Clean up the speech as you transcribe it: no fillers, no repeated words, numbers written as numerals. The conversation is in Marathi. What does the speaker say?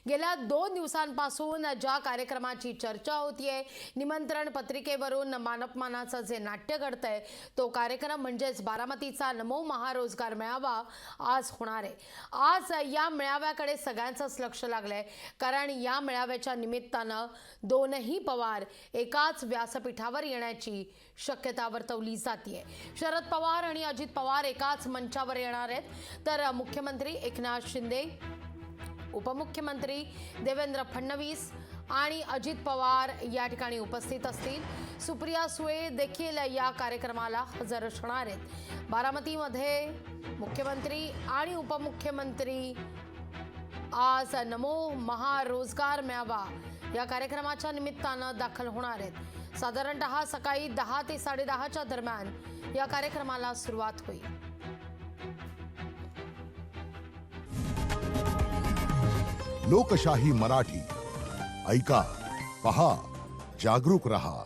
गेल्या 2 दिवसांपासून ज्या कार्यक्रमाची चर्चा होतीये, निमंत्रण पत्रिकेवरून मानपमानाचं जे नाट्य घडतंय तो कार्यक्रम म्हणजेच बारामतीचा नमो महारोजगार मेळावा आज होणार आहे। आज या मेळाव्याकडे सगळ्यांचंच लक्ष लागलंय, कारण या मेळाव्याच्या निमित्तानं दोनही पवार एकाच व्यासपीठावर येण्याची शक्यता वर्तवली जातीये। शरद पवार आणि अजित पवार एकाच मंचावर येणार आहेत, तर मुख्यमंत्री एकनाथ शिंदे, उपमुख्यमंत्री देवेंद्र फडणवीस आणि अजित पवार या ठिकाणी उपस्थित असतील। सुप्रिया सुळे देखील या कार्यक्रमाला हजर असणार आहेत। बारामतीमध्ये मुख्यमंत्री आणि उपमुख्यमंत्री आज नमो महारोजगार मेळावा या कार्यक्रमाच्या निमित्तानं दाखल होणार आहेत। साधारणतः सकाळी 10 ते 10:30च्या दरम्यान या कार्यक्रमाला सुरुवात होईल। लोकशाही मराठी ऐका, पहा, जागरूक रहा।